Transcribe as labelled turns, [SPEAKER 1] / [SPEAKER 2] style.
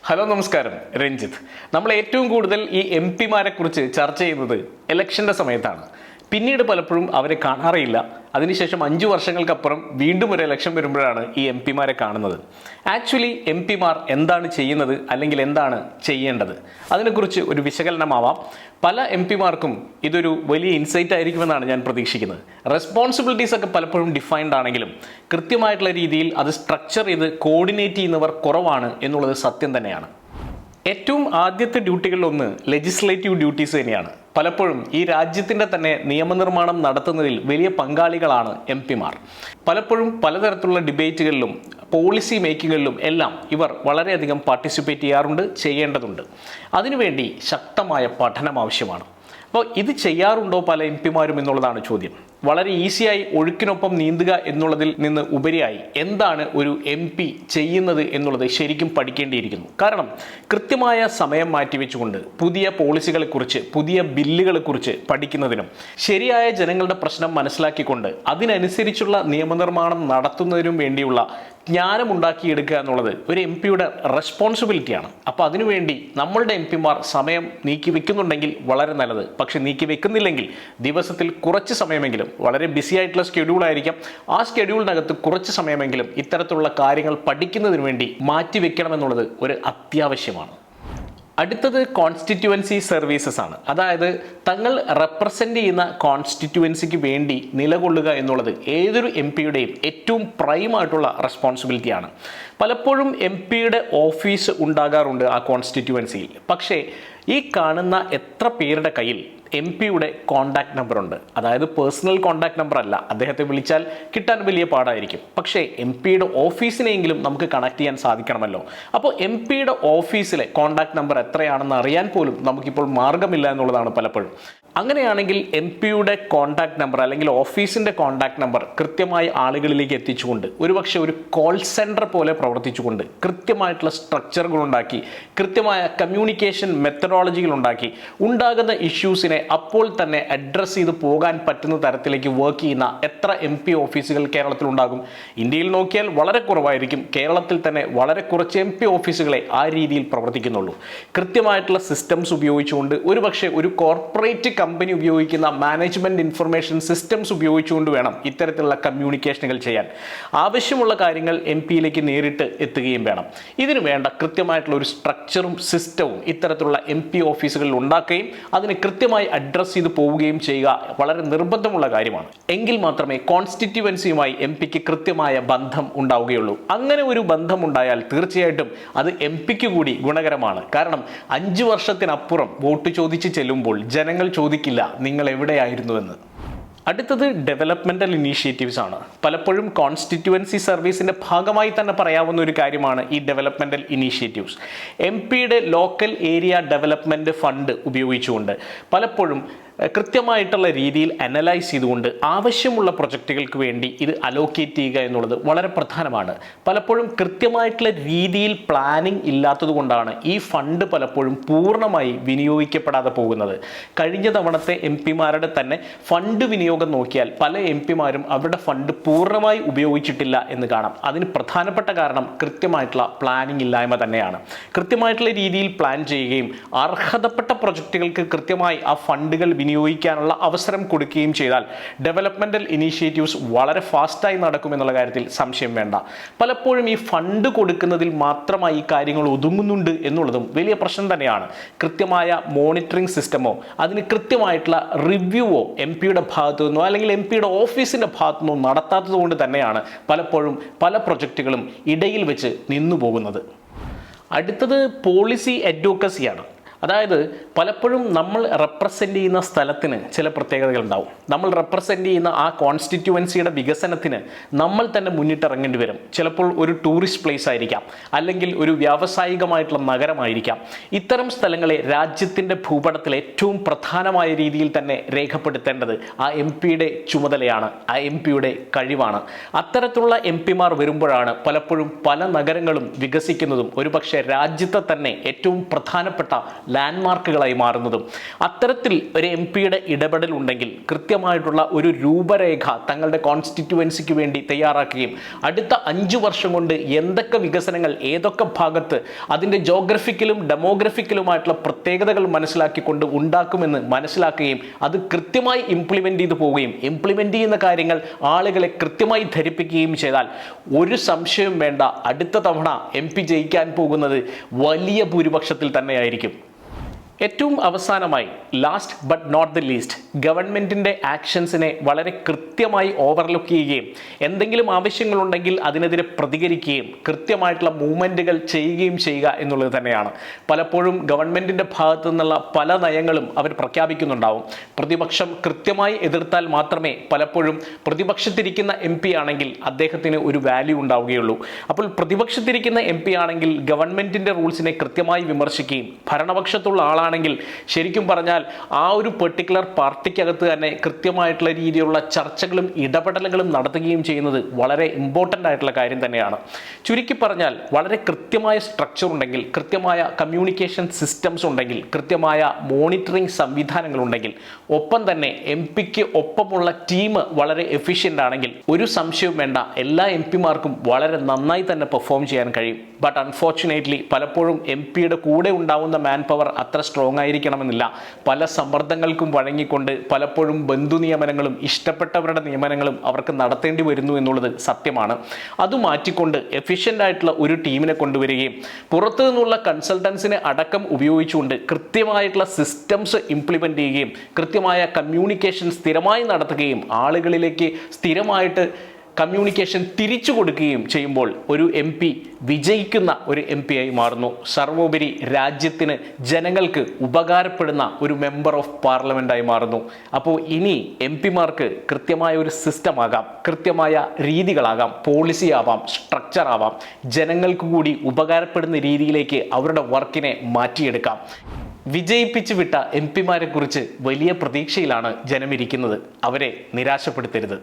[SPEAKER 1] Hello നമസ്കാരം, രഞ്ജിത്ത്. നമ്മൾ ഏറ്റവും കൂടുതൽ ഈ എം പിമാരെ കുറിച്ച് ചർച്ച ചെയ്യുന്നത് ഇലക്ഷൻ്റെ സമയത്താണ്. പിന്നീട് പലപ്പോഴും അവരെ കാണാറില്ല. അതിനുശേഷം 5 വർഷങ്ങൾക്കപ്പുറം വീണ്ടും ഒരു ഇലക്ഷൻ വരുമ്പോഴാണ് ഈ എം പിമാരെ കാണുന്നത്. ആക്ച്വലി എം പിമാർ എന്താണ് ചെയ്യുന്നത്, അല്ലെങ്കിൽ എന്താണ് ചെയ്യേണ്ടത്, അതിനെക്കുറിച്ച് ഒരു വിശകലനമാവാം. പല എം പിമാർക്കും ഇതൊരു വലിയ ഇൻസൈറ്റ് ആയിരിക്കുമെന്നാണ് ഞാൻ പ്രതീക്ഷിക്കുന്നത്. റെസ്പോൺസിബിലിറ്റീസ് ഒക്കെ പലപ്പോഴും ഡിഫൈൻഡ് ആണെങ്കിലും കൃത്യമായിട്ടുള്ള രീതിയിൽ അത് സ്ട്രക്ചർ ചെയ്ത് കോർഡിനേറ്റ് ചെയ്യുന്നവർ കുറവാണ് എന്നുള്ളത് സത്യം തന്നെയാണ്. ഏറ്റവും ആദ്യത്തെ ഡ്യൂട്ടികളിലൊന്ന് ലെജിസ്ലേറ്റീവ് ഡ്യൂട്ടീസ് തന്നെയാണ്. പലപ്പോഴും ഈ രാജ്യത്തിൻ്റെ തന്നെ നിയമനിർമ്മാണം നടത്തുന്നതിൽ വലിയ പങ്കാളികളാണ് എം പിമാർ. പലപ്പോഴും പലതരത്തിലുള്ള ഡിബേറ്റുകളിലും പോളിസി മേക്കിങ്ങിലും എല്ലാം ഇവർ വളരെയധികം പാർട്ടിസിപ്പേറ്റ് ചെയ്യാറുണ്ട്, ചെയ്യേണ്ടതുണ്ട്. അതിനുവേണ്ടി ശക്തമായ പഠനം ആവശ്യമാണ്. അപ്പോൾ ഇത് ചെയ്യാറുണ്ടോ പല എം പിമാരും എന്നുള്ളതാണ് ചോദ്യം. വളരെ ഈസിയായി ഒഴുക്കിനൊപ്പം നീന്തുക എന്നുള്ളതിൽ നിന്ന് ഉപരിയായി എന്താണ് ഒരു എം പി ചെയ്യുന്നത് എന്നുള്ളത് ശരിക്കും പഠിക്കേണ്ടിയിരിക്കുന്നു. കാരണം കൃത്യമായ സമയം മാറ്റിവെച്ചുകൊണ്ട് പുതിയ പോളിസികളെക്കുറിച്ച്, പുതിയ ബില്ലുകളെക്കുറിച്ച് പഠിക്കുന്നതിനും ശരിയായ ജനങ്ങളുടെ പ്രശ്നം മനസ്സിലാക്കിക്കൊണ്ട് അതിനനുസരിച്ചുള്ള നിയമനിർമ്മാണം നടത്തുന്നതിനും വേണ്ടിയുള്ള ജ്ഞാനം ഉണ്ടാക്കിയെടുക്കുക എന്നുള്ളത് ഒരു എം പിയുടെ റെസ്പോൺസിബിലിറ്റിയാണ്. അപ്പോൾ അതിനുവേണ്ടി നമ്മളുടെ എം പിമാർ സമയം നീക്കി വെക്കുന്നുണ്ടെങ്കിൽ വളരെ നല്ലത്. പക്ഷെ നീക്കി വെക്കുന്നില്ലെങ്കിൽ ദിവസത്തിൽ കുറച്ച് സമയമെങ്കിലും, വളരെ ബിസി ആയിട്ടുള്ള സ്കെഡ്യൂൾ ആയിരിക്കാം, ആ സ്കെഡ്യൂളിനകത്ത് കുറച്ച് സമയമെങ്കിലും ഇത്തരത്തിലുള്ള കാര്യങ്ങൾ പഠിക്കുന്നതിന് വേണ്ടി മാറ്റിവെക്കണമെന്നുള്ളത് ഒരു അത്യാവശ്യമാണ്. അടുത്തത് കോൺസ്റ്റിറ്റ്യുവൻസി സർവീസസ് ആണ്. അതായത് തങ്ങൾ റെപ്രസെൻ്റ് ചെയ്യുന്ന കോൺസ്റ്റിറ്റ്യുവൻസിക്ക് വേണ്ടി നിലകൊള്ളുക എന്നുള്ളത് ഏതൊരു എം പിയുടെയും ഏറ്റവും പ്രൈമായിട്ടുള്ള റെസ്പോൺസിബിലിറ്റിയാണ്. പലപ്പോഴും എം പിയുടെ ഓഫീസ് ഉണ്ടാകാറുണ്ട് ആ കോൺസ്റ്റിറ്റ്യുവൻസിയിൽ. പക്ഷേ ഈ കാണുന്ന എത്ര പേരുടെ കയ്യിൽ എം പിയുടെ കോണ്ടാക്ട് നമ്പർ ഉണ്ട്? അതായത് പേഴ്സണൽ കോണ്ടാക്ട് നമ്പർ അല്ല, അദ്ദേഹത്തെ വിളിച്ചാൽ കിട്ടാൻ വലിയ പാടായിരിക്കും. പക്ഷേ എം പിയുടെ ഓഫീസിനെങ്കിലും നമുക്ക് കണക്ട് ചെയ്യാൻ സാധിക്കണമല്ലോ. അപ്പോൾ എം പിയുടെ ഓഫീസിലെ കോണ്ടാക്ട് നമ്പർ എത്രയാണെന്ന് അറിയാൻ പോലും നമുക്കിപ്പോൾ മാർഗമില്ല എന്നുള്ളതാണ് പലപ്പോഴും. അങ്ങനെയാണെങ്കിൽ എം പിയുടെ കോണ്ടാക്ട് നമ്പർ അല്ലെങ്കിൽ ഓഫീസിൻ്റെ കോണ്ടാക്ട് നമ്പർ കൃത്യമായി ആളുകളിലേക്ക് എത്തിച്ചുകൊണ്ട്, ഒരുപക്ഷെ ഒരു കോൾ സെൻറ്റർ പോലെ പ്രവർത്തിച്ചുകൊണ്ട്, കൃത്യമായിട്ടുള്ള സ്ട്രക്ചറുകൾ ഉണ്ടാക്കി, കൃത്യമായ കമ്മ്യൂണിക്കേഷൻ മെത്തഡോളജികൾ ഉണ്ടാക്കി, ഉണ്ടാകുന്ന ഇഷ്യൂസിനെ അപ്പോൾ തന്നെ അഡ്രസ്സ് ചെയ്ത് പോകാൻ പറ്റുന്ന തരത്തിലേക്ക് വർക്ക് ചെയ്യുന്ന എത്ര എം പി ഓഫീസുകൾ കേരളത്തിലുണ്ടാകും? ഇന്ത്യയിൽ നോക്കിയാൽ വളരെ കുറവായിരിക്കും. കേരളത്തിൽ തന്നെ വളരെ കുറച്ച് എം പി ഓഫീസുകളെ ആ രീതിയിൽ പ്രവർത്തിക്കുന്നുള്ളൂ. കൃത്യമായിട്ടുള്ള സിസ്റ്റംസ് ഉപയോഗിച്ചുകൊണ്ട്, ഒരുപക്ഷെ ഒരു കോർപ്പറേറ്റ് കമ്പനി ഉപയോഗിക്കുന്ന മാനേജ്മെന്റ് ഇൻഫർമേഷൻ സിസ്റ്റംസ് ഉപയോഗിച്ചുകൊണ്ട് വേണം ഇത്തരത്തിലുള്ള കമ്മ്യൂണിക്കേഷനുകൾ ചെയ്യാൻ. ആവശ്യമുള്ള കാര്യങ്ങൾ എം പിയിലേക്ക് നേരിട്ട് എത്തുകയും വേണം. ഇതിനു വേണ്ട കൃത്യമായിട്ടുള്ള ഒരു സ്ട്രക്ചറും സിസ്റ്റവും ഇത്തരത്തിലുള്ള എം പി ഓഫീസുകളിൽ ഉണ്ടാക്കുകയും അതിന് കൃത്യമായി അഡ്രസ്സ് ചെയ്ത് പോവുകയും ചെയ്യുക വളരെ നിർബന്ധമുള്ള കാര്യമാണ്. എങ്കിൽ മാത്രമേ കോൺസ്റ്റിറ്റ്യുവൻസിയുമായി എം പിക്ക് കൃത്യമായ ബന്ധം ഉണ്ടാവുകയുള്ളൂ. അങ്ങനെ ഒരു ബന്ധം ഉണ്ടായാൽ തീർച്ചയായിട്ടും അത് എം പിക്ക് കൂടി ഗുണകരമാണ്. കാരണം 5 വർഷത്തിനപ്പുറം വോട്ട് ചോദിച്ച് ചെല്ലുമ്പോൾ ജനങ്ങൾ ചോദിക്കില്ല നിങ്ങൾ എവിടെയായിരുന്നുവെന്ന്. അടുത്തത് ഡെവലപ്മെൻ്റൽ ഇനീഷ്യേറ്റീവ്സ് ആണ്. പലപ്പോഴും കോൺസ്റ്റിറ്റ്യുവൻസി സർവീസിൻ്റെ ഭാഗമായി തന്നെ പറയാവുന്ന ഒരു കാര്യമാണ് ഈ ഡെവലപ്മെൻ്റൽ ഇനീഷ്യേറ്റീവ്സ്. എം പിയുടെ ലോക്കൽ ഏരിയ ഡെവലപ്മെൻറ്റ് ഫണ്ട് ഉപയോഗിച്ചുകൊണ്ട് പലപ്പോഴും കൃത്യമായിട്ടുള്ള രീതിയിൽ അനലൈസ് ചെയ്തുകൊണ്ട് ആവശ്യമുള്ള പ്രൊജക്റ്റുകൾക്ക് വേണ്ടി ഇത് അലോക്കേറ്റ് ചെയ്യുക എന്നുള്ളത് വളരെ പ്രധാനമാണ്. പലപ്പോഴും കൃത്യമായിട്ടുള്ള രീതിയിൽ പ്ലാനിംഗ് ഇല്ലാത്തത് കൊണ്ടാണ് ഈ ഫണ്ട് പലപ്പോഴും പൂർണ്ണമായി വിനിയോഗിക്കപ്പെടാതെ പോകുന്നത്. കഴിഞ്ഞ തവണത്തെ എം പിമാരുടെ തന്നെ ഫണ്ട് വിനിയോഗം നോക്കിയാൽ പല എം പിമാരും അവരുടെ ഫണ്ട് പൂർണ്ണമായി ഉപയോഗിച്ചിട്ടില്ല എന്ന് കാണാം. അതിന് പ്രധാനപ്പെട്ട കാരണം കൃത്യമായിട്ടുള്ള പ്ലാനിംഗ് ഇല്ലായ്മ തന്നെയാണ്. കൃത്യമായിട്ടുള്ള രീതിയിൽ പ്ലാൻ ചെയ്യുകയും അർഹതപ്പെട്ട പ്രൊജക്റ്റുകൾക്ക് കൃത്യമായി ആ ഫണ്ടുകൾ വിനിയോഗിക്കാനുള്ള അവസരം കൊടുക്കുകയും ചെയ്താൽ ഡെവലപ്മെൻ്റൽ ഇനീഷ്യേറ്റീവ്സ് വളരെ ഫാസ്റ്റായി നടക്കുമെന്നുള്ള കാര്യത്തിൽ സംശയം വേണ്ട. പലപ്പോഴും ഈ ഫണ്ട് കൊടുക്കുന്നതിൽ മാത്രമായി ഈ കാര്യങ്ങൾ ഒതുങ്ങുന്നുണ്ട് എന്നുള്ളതും വലിയ പ്രശ്നം തന്നെയാണ്. കൃത്യമായ മോണിറ്ററിംഗ് സിസ്റ്റമോ അതിന് കൃത്യമായിട്ടുള്ള റിവ്യൂവോ എം പിയുടെ ഭാഗത്തു നിന്നോ അല്ലെങ്കിൽ എം പിയുടെ ഓഫീസിൻ്റെ ഭാഗത്തു നിന്നോ നടത്താത്തത് കൊണ്ട് തന്നെയാണ് പലപ്പോഴും പല പ്രൊജക്റ്റുകളും ഇടയിൽ വെച്ച് നിന്നു പോകുന്നത്. അടുത്തത് പോളിസി അഡ്വക്കസിയാണ്. അതായത് പലപ്പോഴും നമ്മൾ റെപ്രസെൻ്റ് ചെയ്യുന്ന സ്ഥലത്തിന് ചില പ്രത്യേകതകൾ ഉണ്ടാവും. നമ്മൾ റെപ്രസെൻ്റ് ചെയ്യുന്ന ആ കോൺസ്റ്റിറ്റ്യുവൻസിയുടെ വികസനത്തിന് നമ്മൾ തന്നെ മുന്നിട്ടിറങ്ങേണ്ടി വരും. ചിലപ്പോൾ ഒരു ടൂറിസ്റ്റ് പ്ലേസ് ആയിരിക്കാം, അല്ലെങ്കിൽ ഒരു വ്യാവസായികമായിട്ടുള്ള നഗരമായിരിക്കാം. ഇത്തരം സ്ഥലങ്ങളെ രാജ്യത്തിൻ്റെ ഭൂപടത്തിൽ ഏറ്റവും പ്രധാനമായ രീതിയിൽ തന്നെ രേഖപ്പെടുത്തേണ്ടത് ആ എം പിയുടെ ചുമതലയാണ്, ആ എം പിയുടെ കഴിവാണ്. അത്തരത്തിലുള്ള എം പിമാർ വരുമ്പോഴാണ് പലപ്പോഴും പല നഗരങ്ങളും വികസിക്കുന്നതും ഒരുപക്ഷെ രാജ്യത്തെ തന്നെ ഏറ്റവും പ്രധാനപ്പെട്ട ലാൻഡ്മാർക്കുകളായി മാറുന്നതും. അത്തരത്തിൽ ഒരു എം പിയുടെ ഇടപെടൽ ഉണ്ടെങ്കിൽ കൃത്യമായിട്ടുള്ള ഒരു രൂപരേഖ തങ്ങളുടെ കോൺസ്റ്റിറ്റ്യുവൻസിക്ക് വേണ്ടി തയ്യാറാക്കുകയും അടുത്ത 5 വർഷം കൊണ്ട് എന്തൊക്കെ വികസനങ്ങൾ ഏതൊക്കെ ഭാഗത്ത് അതിൻ്റെ ജോഗ്രഫിക്കലും ഡെമോഗ്രഫിക്കലുമായിട്ടുള്ള പ്രത്യേകതകൾ മനസ്സിലാക്കിക്കൊണ്ട് ഉണ്ടാക്കുമെന്ന് മനസ്സിലാക്കുകയും അത് കൃത്യമായി ഇംപ്ലിമെൻ്റ് ചെയ്തു പോവുകയും ഇംപ്ലിമെൻ്റ് ചെയ്യുന്ന കാര്യങ്ങൾ ആളുകളെ കൃത്യമായി ധരിപ്പിക്കുകയും ചെയ്താൽ ഒരു സംശയവും വേണ്ട, അടുത്ത തവണ എം പി ജയിക്കാൻ പോകുന്നത് വലിയ ഭൂരിപക്ഷത്തിൽ തന്നെയായിരിക്കും. ഏറ്റവും അവസാനമായി, last but not the least, ഗവൺമെൻറ്റിൻ്റെ ആക്ഷൻസിനെ വളരെ കൃത്യമായി ഓവർലുക്ക് ചെയ്യുകയും എന്തെങ്കിലും ആവശ്യങ്ങളുണ്ടെങ്കിൽ അതിനെതിരെ പ്രതികരിക്കുകയും കൃത്യമായിട്ടുള്ള മൂവ്മെൻറ്റുകൾ ചെയ്യുകയും ചെയ്യുക എന്നുള്ളത് തന്നെയാണ്. പലപ്പോഴും ഗവൺമെൻറ്റിൻ്റെ ഭാഗത്തു നിന്നുള്ള പല നയങ്ങളും അവർ പ്രഖ്യാപിക്കുന്നുണ്ടാവും. പ്രതിപക്ഷം കൃത്യമായി എതിർത്താൽ മാത്രമേ പലപ്പോഴും പ്രതിപക്ഷത്തിരിക്കുന്ന എം പി ആണെങ്കിൽ അദ്ദേഹത്തിന് ഒരു വാല്യൂ ഉണ്ടാവുകയുള്ളൂ. അപ്പോൾ പ്രതിപക്ഷത്തിരിക്കുന്ന എം പി ആണെങ്കിൽ ഗവൺമെൻറ്റിൻ്റെ റൂൾസിനെ കൃത്യമായി വിമർശിക്കുകയും ഭരണപക്ഷത്തുള്ള ആളാണെങ്കിൽ ശരിക്കും പറഞ്ഞാൽ ആ ഒരു പെർട്ടിക്കുലർ പാർട്ടിക്കകത്ത് തന്നെ കൃത്യമായിട്ടുള്ള രീതിയിലുള്ള ചർച്ചകളും ഇടപെടലുകളും നടത്തുകയും ചെയ്യുന്നത് വളരെ ഇമ്പോർട്ടൻ്റ് ആയിട്ടുള്ള കാര്യം തന്നെയാണ്. ചുരുക്കി പറഞ്ഞാൽ വളരെ കൃത്യമായ സ്ട്രക്ചർ ഉണ്ടെങ്കിൽ, കൃത്യമായ കമ്മ്യൂണിക്കേഷൻ സിസ്റ്റംസ് ഉണ്ടെങ്കിൽ, കൃത്യമായ മോണിറ്ററിംഗ് സംവിധാനങ്ങളുണ്ടെങ്കിൽ, ഒപ്പം തന്നെ എം പിക്ക് ഒപ്പമുള്ള ടീം വളരെ എഫിഷ്യൻ്റ് ആണെങ്കിൽ ഒരു സംശയവും വേണ്ട, എല്ലാ എം പിമാർക്കും വളരെ നന്നായി തന്നെ പെർഫോം ചെയ്യാൻ കഴിയും. ബട്ട് അൺഫോർച്ചുനേറ്റ്ലി പലപ്പോഴും എം പിയുടെ കൂടെ ഉണ്ടാവുന്ന മാൻ പവർ അത്ര സ്ട്രോങ് ആയിരിക്കണമെന്നില്ല. പല സമ്മർദ്ദങ്ങൾക്കും വഴങ്ങിക്കൊണ്ട് പലപ്പോഴും ബന്ധു നിയമനങ്ങളും ഇഷ്ടപ്പെട്ടവരുടെ നിയമനങ്ങളും അവർക്ക് നടത്തേണ്ടി വരുന്നു എന്നുള്ളത് സത്യമാണ്. അത് മാറ്റിക്കൊണ്ട് എഫിഷ്യൻ്റ് ആയിട്ടുള്ള ഒരു ടീമിനെ കൊണ്ടുവരികയും പുറത്തു നിന്നുള്ള കൺസൾട്ടൻസിനെ അടക്കം ഉപയോഗിച്ചുകൊണ്ട് കൃത്യമായിട്ടുള്ള സിസ്റ്റംസ് ഇംപ്ലിമെൻ്റ് ചെയ്യുകയും കൃത്യമായ കമ്മ്യൂണിക്കേഷൻ സ്ഥിരമായി നടത്തുകയും ആളുകളിലേക്ക് സ്ഥിരമായിട്ട് കമ്മ്യൂണിക്കേഷൻ തിരിച്ചു കൊടുക്കുകയും ചെയ്യുമ്പോൾ ഒരു എം പി വിജയിക്കുന്ന ഒരു എം പി ആയി മാറുന്നു. സർവോപരി രാജ്യത്തിന് ജനങ്ങൾക്ക് ഉപകാരപ്പെടുന്ന ഒരു മെമ്പർ ഓഫ് പാർലമെൻ്റായി മാറുന്നു. അപ്പോൾ ഇനി എം പിമാർക്ക് കൃത്യമായ ഒരു സിസ്റ്റം ആകാം, കൃത്യമായ രീതികളാകാം, പോളിസി ആവാം, സ്ട്രക്ചർ ആവാം, ജനങ്ങൾക്ക് കൂടി ഉപകാരപ്പെടുന്ന രീതിയിലേക്ക് അവരുടെ വർക്കിനെ മാറ്റിയെടുക്കാം. വിജയിപ്പിച്ചു വിട്ട എം പിമാരെ കുറിച്ച് വലിയ പ്രതീക്ഷയിലാണ് ജനമിരിക്കുന്നത്. അവരെ നിരാശപ്പെടുത്തരുത്.